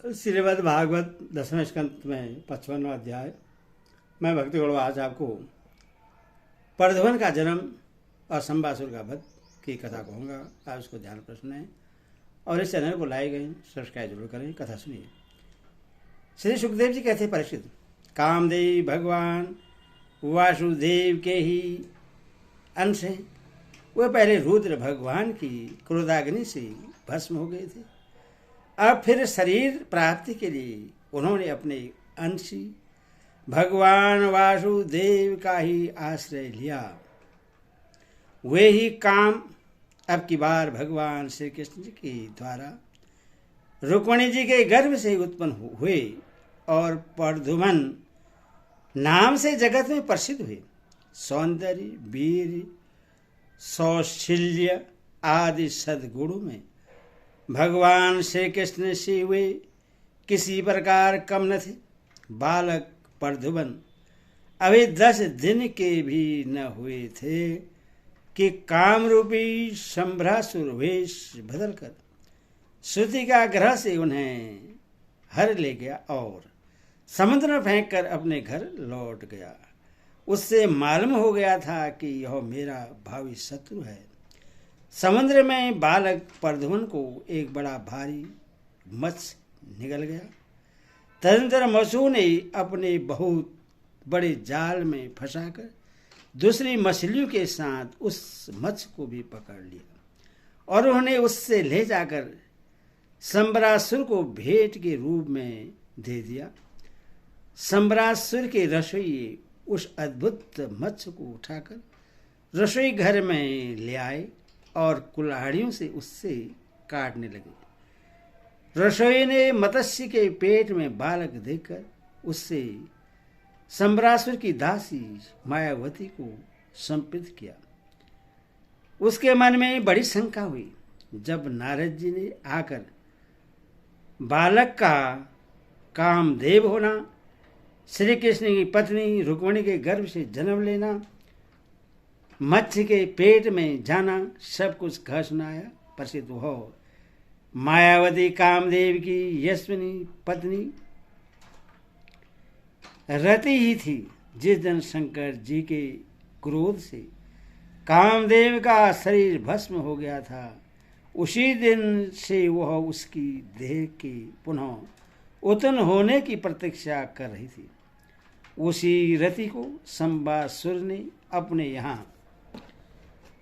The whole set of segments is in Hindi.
श्रीमद् भागवत 10वें स्कंद में 55वां अध्याय। मैं भक्ति गौड़वा आज आपको प्रद्युम्न का जन्म और संबासुर का वध की कथा कहूँगा। आप उसको ध्यान प्रश्न है और इस चैनल को लाइक करें, सब्सक्राइब जरूर करें। कथा सुनिए। श्री सुखदेव जी कहते परीक्षित, कामदेव भगवान वासुदेव के ही अंश हैं। वे पहले रुद्र भगवान की क्रोधाग्नि से भस्म हो गए थे। अब फिर शरीर प्राप्ति के लिए उन्होंने अपने अंशी भगवान वासुदेव का ही आश्रय लिया। वे ही काम अब की बार भगवान श्री कृष्ण जी के द्वारा रुक्मिणी जी के गर्भ से उत्पन्न हुए और प्रद्युम्न नाम से जगत में प्रसिद्ध हुए। सौंदर्य, वीर, सौशील्य आदि सद्गुणों में भगवान श्री कृष्ण से वे किसी प्रकार कम न थे। बालक प्रद्युम्न अभी 10 दिन के भी न हुए थे कि कामरूपी संभ्रासुर वेश बदलकर श्रुति का ग्रह से उन्हें हर ले गया और समुद्र में फेंक कर अपने घर लौट गया। उससे मालूम हो गया था कि यह मेरा भावी शत्रु है। समुद्र में बालक प्रद्युम्न को एक बड़ा भारी मत्स्य निगल गया। तदनंतर मत्स्यों ने अपने बहुत बड़े जाल में फंसाकर दूसरी मछलियों के साथ उस मत्स्य को भी पकड़ लिया और उन्होंने उससे ले जाकर संबरासुर को भेंट के रूप में दे दिया। संबरासुर के रसोइये उस अद्भुत मत्स्य को उठाकर रसोई घर में ले आए और कुल्हाड़ियों से उससे काटने लगे। रसोई ने मत्स्य के पेट में बालक देखकर उससे संबरासुर की दासी मायावती को संपित किया। उसके मन में बड़ी शंका हुई। जब नारद जी ने आकर बालक का कामदेव होना, श्री कृष्ण की पत्नी रुक्मिणी के गर्भ से जन्म लेना, मत्स्य के पेट में जाना, सब कुछ कह सुनाया। प्रसिद्ध हो मायावती कामदेव की यशस्विनी पत्नी रति ही थी। जिस दिन शंकर जी के क्रोध से कामदेव का शरीर भस्म हो गया था, उसी दिन से वह उसकी देह के पुनः उत्पन्न होने की प्रतीक्षा कर रही थी। उसी रति को संबासुर ने अपने यहाँ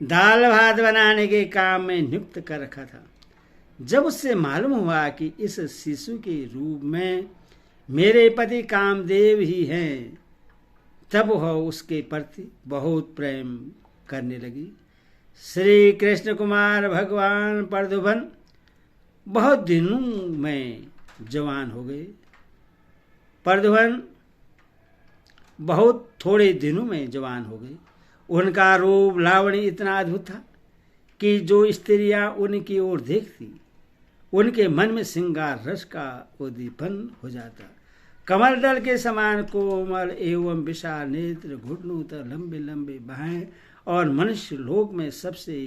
दाल भात बनाने के काम में नियुक्त कर रखा था। जब उससे मालूम हुआ कि इस शिशु के रूप में मेरे पति कामदेव ही हैं, तब वह उसके प्रति बहुत प्रेम करने लगी। श्री कृष्ण कुमार भगवान प्रद्युम्न बहुत दिनों में जवान हो गए। प्रद्युम्न बहुत थोड़े दिनों में जवान हो गए। उनका रूप लावण्य इतना अद्भुत था कि जो स्त्रियां उनकी ओर देखती उनके मन में श्रृंगार रस का उद्दीपन हो जाता। कमल दल के समान कोमल एवं विशाल नेत्र, घुटनों तक लंबे लंबे बाहें और मनुष्य लोक में सबसे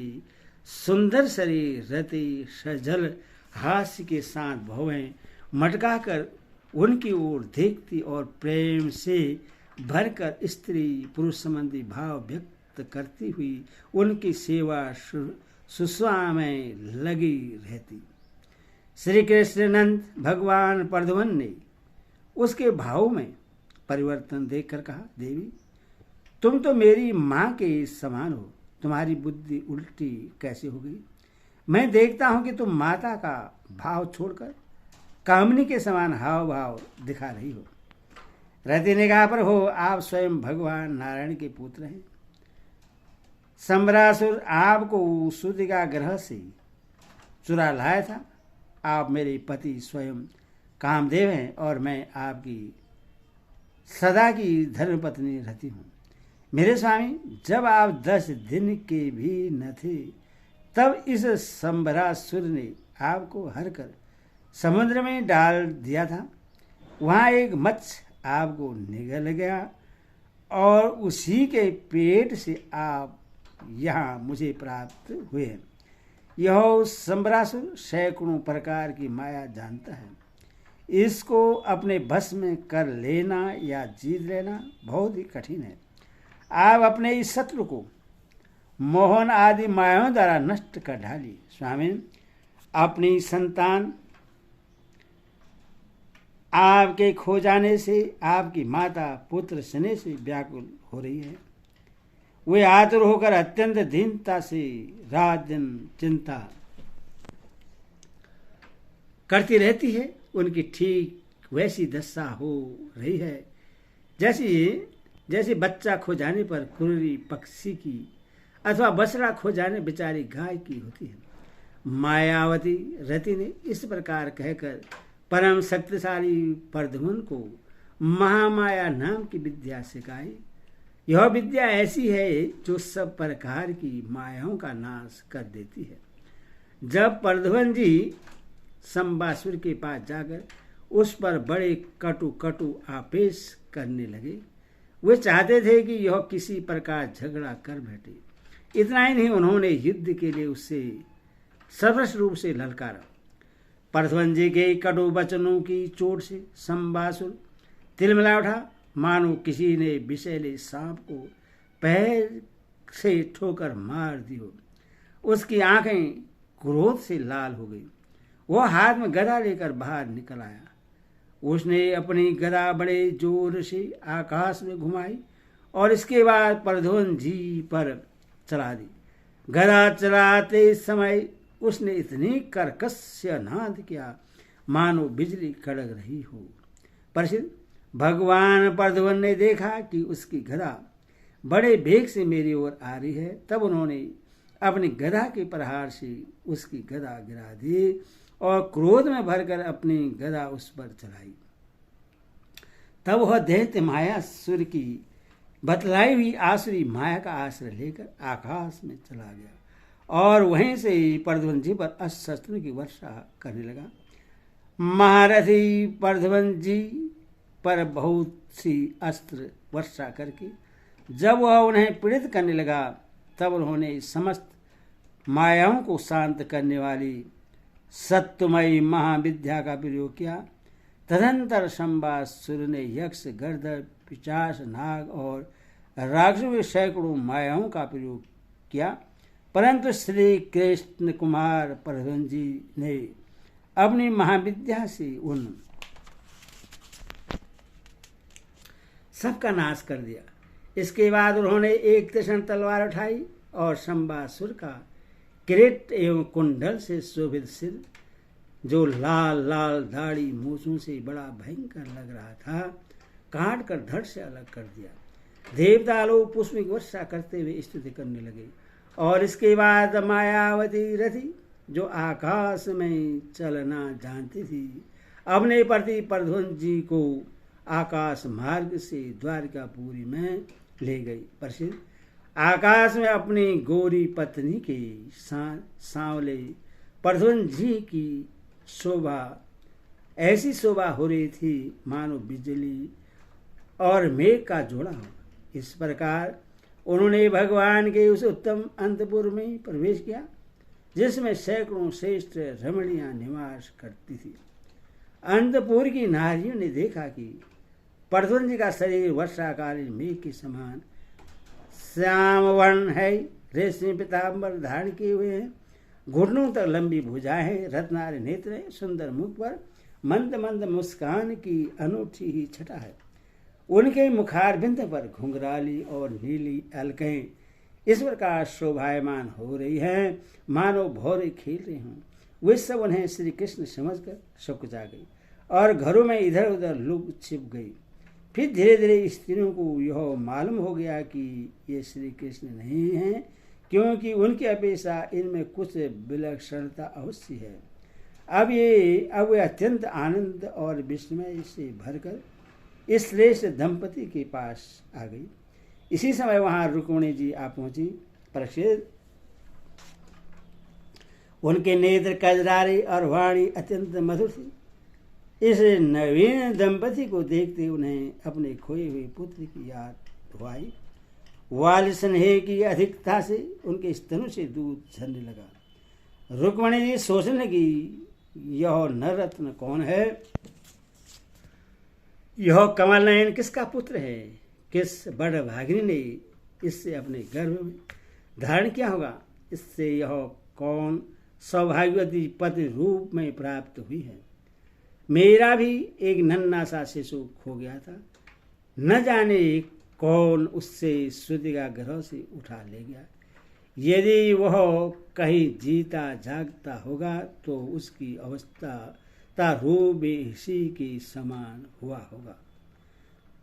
सुंदर शरीर रति सजल हास्य के साथ भवें मटका कर उनकी ओर देखती और प्रेम से भरकर स्त्री पुरुष संबंधी भाव व्यक्त करती हुई उनकी सेवा शुश्रूषा में लगी रहती। श्री कृष्णानंद भगवान प्रद्युम्न ने उसके भाव में परिवर्तन देखकर कहा, देवी तुम तो मेरी माँ के समान हो, तुम्हारी बुद्धि उल्टी कैसे हो गई? मैं देखता हूँ कि तुम माता का भाव छोड़कर कामनी के समान हाव भाव दिखा रही हो। रति ने कहा, पर हो आप स्वयं भगवान नारायण के पुत्र हैं। संबरासुर आपको सूर्य का ग्रह से चुरा लाया था। आप मेरे पति स्वयं कामदेव हैं और मैं आपकी सदा की धर्मपत्नी रति हूँ। मेरे स्वामी, जब आप 10 दिन के भी न थे, तब इस संबरासुर ने आपको हर कर समुद्र में डाल दिया था। वहाँ एक मत्स्य आपको निगल गया और उसी के पेट से आप यहाँ मुझे प्राप्त हुए। यह संबरासुर सैकड़ों प्रकार की माया जानता है। इसको अपने बस में कर लेना या जीत लेना बहुत ही कठिन है। आप अपने इस शत्रु को मोहन आदि मायाओं द्वारा नष्ट कर डालिए। स्वामी, अपनी संतान आपके खो जाने से आपकी माता पुत्र स्नेह से व्याकुल हो रही है। वे आतुर होकर अत्यंत दीनता से रात दिन चिंता करती रहती है। उनकी ठीक वैसी दशा हो रही है जैसे बच्चा खो जाने पर कुर्री पक्षी की अथवा बछड़ा खो जाने बेचारी गाय की होती है। मायावती रति ने इस प्रकार कहकर परम शक्तिशाली प्रद्युम्न को महामाया नाम की विद्या सिखाई। यह विद्या ऐसी है जो सब प्रकार की मायाओं का नाश कर देती है। जब प्रद्युम्न जी शंबासुर के पास जाकर उस पर बड़े कटु कटु आपेश करने लगे, वे चाहते थे कि यह किसी प्रकार झगड़ा कर बैठे। इतना ही नहीं, उन्होंने युद्ध के लिए उससे सर्वस रूप से ललकारा। प्रद्युम्न जी के कटु वचनों की चोट से शंबासुर तिलमिला उठा, मानो किसी ने विषैले सांप को पैर से ठोकर मार दी हो। उसकी आंखें क्रोध से लाल हो गई। वह हाथ में गदा लेकर बाहर निकल आया। उसने अपनी गदा बड़े जोर से आकाश में घुमाई और इसके बाद प्रद्युम्न जी पर चला दी। गदा चलाते समय उसने इतनी कर्कश से नाद किया मानो बिजली कड़क रही हो। प्रसिद्ध भगवान प्रद्युम्न ने देखा कि उसकी गदा बड़े वेग से मेरी ओर आ रही है। तब उन्होंने अपनी गदा के प्रहार से उसकी गदा गिरा दी और क्रोध में भरकर अपनी गदा उस पर चलाई। तब वह दैत्य मायासुर की बतलाई हुई आसुरी माया का आश्रय लेकर आकाश में चला गया और वहीं से ही प्रद्युम्न जी पर अस्त्र की वर्षा करने लगा। महारथी प्रद्युम्न जी पर बहुत सी अस्त्र वर्षा करके जब वह उन्हें पीड़ित करने लगा, तब उन्होंने समस्त मायाओं को शांत करने वाली सत्यमयी महाविद्या का प्रयोग किया। तदंतर शंबासुर ने यक्ष, गर्दभ, पिशाच, नाग और राक्षसों के सैकड़ों मायाओं का प्रयोग किया, परंतु श्री कृष्ण कुमार प्रद्युम्न जी ने अपनी महाविद्या से उन सबका नाश कर दिया। इसके बाद उन्होंने एक तीक्ष्ण तलवार उठाई और शंबासुर का किरीट एवं कुंडल से शोभित सिर, जो लाल लाल दाढ़ी मूछों से बड़ा भयंकर लग रहा था, काट कर धड़ से अलग कर दिया। देवता लोग पुष्पिक वर्षा करते हुए स्तुति करने लगे और इसके बाद मायावती रथी, जो आकाश में चलना जानती थी, अपने पति प्रद्युम्न जी को आकाश मार्ग से द्वारकापुरी में ले गई। प्रसिद्ध आकाश में अपनी गोरी पत्नी के सांवले प्रद्युम्न जी की शोभा ऐसी शोभा हो रही थी मानो बिजली और मेघ का जोड़ा हो। इस प्रकार उन्होंने भगवान के उस उत्तम अंतपुर में प्रवेश किया जिसमें सैकड़ों श्रेष्ठ रमणियां निवास करती थी। अंतपुर की नारियों ने देखा कि प्रद्युम्न जी का शरीर वर्षाकालीन मेघ के समान श्याम वर्ण है, रेशमी पीताम्बर धारण किए हुए हैं, घुटनों तक लंबी भुजाएं हैं, रत्नारी नेत्र है, सुंदर मुख पर मंद मंद मुस्कान की अनूठी ही छटा है। उनके मुखारबिंद पर घुंघराली और नीली अलकें इस प्रकार शोभायमान हो रही हैं मानो भौरे खेल रहे हों। वे सब उन्हें श्री कृष्ण समझकर सकुचा गई और घरों में इधर उधर लुक छिप गई। फिर धीरे धीरे स्त्रियों को यह मालूम हो गया कि ये श्री कृष्ण नहीं हैं, क्योंकि उनकी अपेक्षा इनमें कुछ विलक्षणता अवश्य है। अब वे अत्यंत आनंद और विस्मय से भरकर इस श्रेष्ठ दंपति के पास आ गई। इसी समय वहां रुक्मिणी जी आ पहुंची। प्रसिद्ध उनके नेत्र कजरारे और वाणी अत्यंत मधुर थी। इस नवीन दंपति को देखते उन्हें अपने खोए हुए पुत्र की याद हुई। वाल स्नेह की अधिकता से उनके स्तनों से दूध झरने लगा। रुक्मिणी जी सोचने लगी, यह नररत्न कौन है यह कमल नयन किसका पुत्र है? किस बड़ भागिनी ने इससे अपने गर्भ में धारण किया होगा? इससे यह कौन सौभाग्यवती पति रूप में प्राप्त हुई है? मेरा भी एक नन्हा सा शिशु खो गया था, न जाने कौन उससे श्रुति का ग्रह से उठा ले गया। यदि वह कहीं जीता जागता होगा तो उसकी अवस्था रूप इसी के समान हुआ होगा।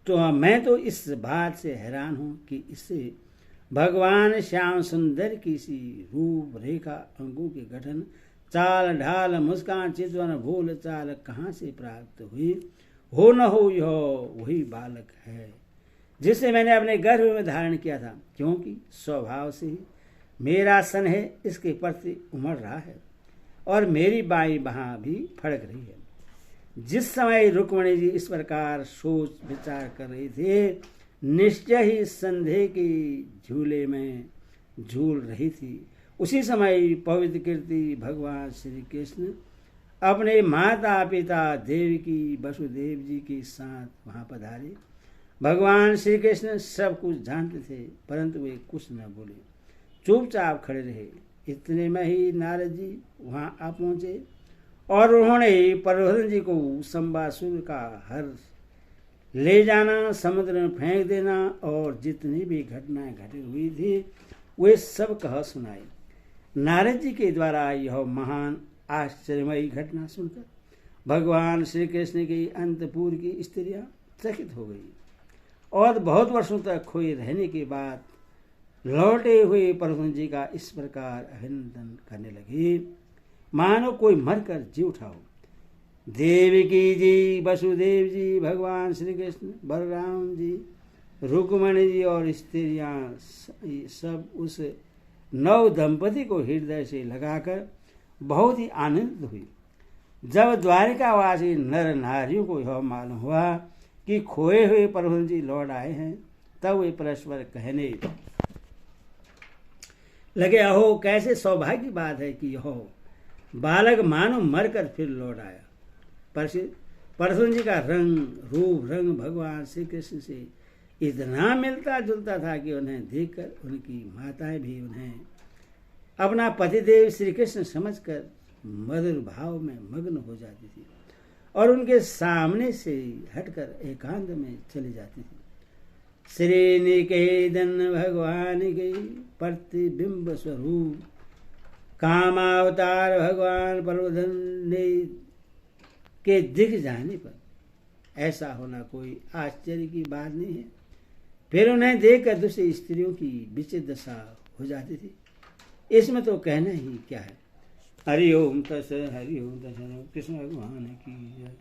तो मैं तो इस बात से हैरान हूँ कि इससे भगवान श्याम सुंदर की सी रूप रेखा, अंगों के गठन, चाल ढाल, मुस्कान, चितवन, भूल चाल कहाँ से प्राप्त हुई? हो न हो यह वही बालक है जिसे मैंने अपने गर्भ में धारण किया था, क्योंकि स्वभाव से ही मेरा स्नेह इसके प्रति उमड़ रहा है और मेरी बाईं बाह भी फड़क रही है। जिस समय रुक्मिणी जी इस प्रकार सोच विचार कर रहे थे, निश्चय ही संदेह के झूले में झूल रही थी। उसी समय पवित्र कीर्ति भगवान श्री कृष्ण अपने माता पिता देवकी वसुदेव जी के साथ वहां पधारे। भगवान श्री कृष्ण सब कुछ जानते थे, परंतु वे कुछ न बोले, चुपचाप खड़े रहे। इतने में ही नारद जी वहां आ पहुंचे और उन्होंने प्रबोधन जी को संबासुर का हर ले जाना, समुद्र में फेंक देना और जितनी भी घटनाएं घटित हुई थी वे सब कह सुनाई। नारद जी के द्वारा यह महान आश्चर्यमयी घटना सुनकर भगवान श्री कृष्ण की अंतपुर की स्त्रियां चकित हो गई और बहुत वर्षों तक खोए रहने के बाद लौटे हुए प्रभु जी का इस प्रकार अभिनंदन करने लगी मानो कोई मरकर जी उठा हो। देवकी जी, वसुदेव जी, भगवान श्री कृष्ण, बलराम जी, रुक्मिणी जी और स्त्रियां सब उस नव दंपति को हृदय से लगाकर बहुत ही आनंदित हुई। जब द्वारिकावासी नर नारियों को यह मालूम हुआ कि खोए हुए प्रभु जी लौट आए हैं, तब वे परस्पर कहने लगे, अहो कैसे सौभाग्य की बात है कि यह बालक मानो मरकर फिर लौट आया। परशुराम जी का रूप रंग भगवान श्री कृष्ण से इतना मिलता जुलता था कि उन्हें देखकर उनकी माताएं भी उन्हें अपना पतिदेव श्री कृष्ण समझकर मधुर भाव में मग्न हो जाती थी और उनके सामने से हटकर एकांत में चली जाती थी। श्री निकेतन भगवान के प्रतिबिंब स्वरूप कामावतार भगवान प्रबोधन ने के दिख जाने पर ऐसा होना कोई आश्चर्य की बात नहीं है। फिर उन्हें देखकर दूसरी स्त्रियों की विचित्र दशा हो जाती थी। इसमें तो कहना ही क्या है। हरि ओम तस्, हरि ओम तस्, कृष्ण भगवान की जय।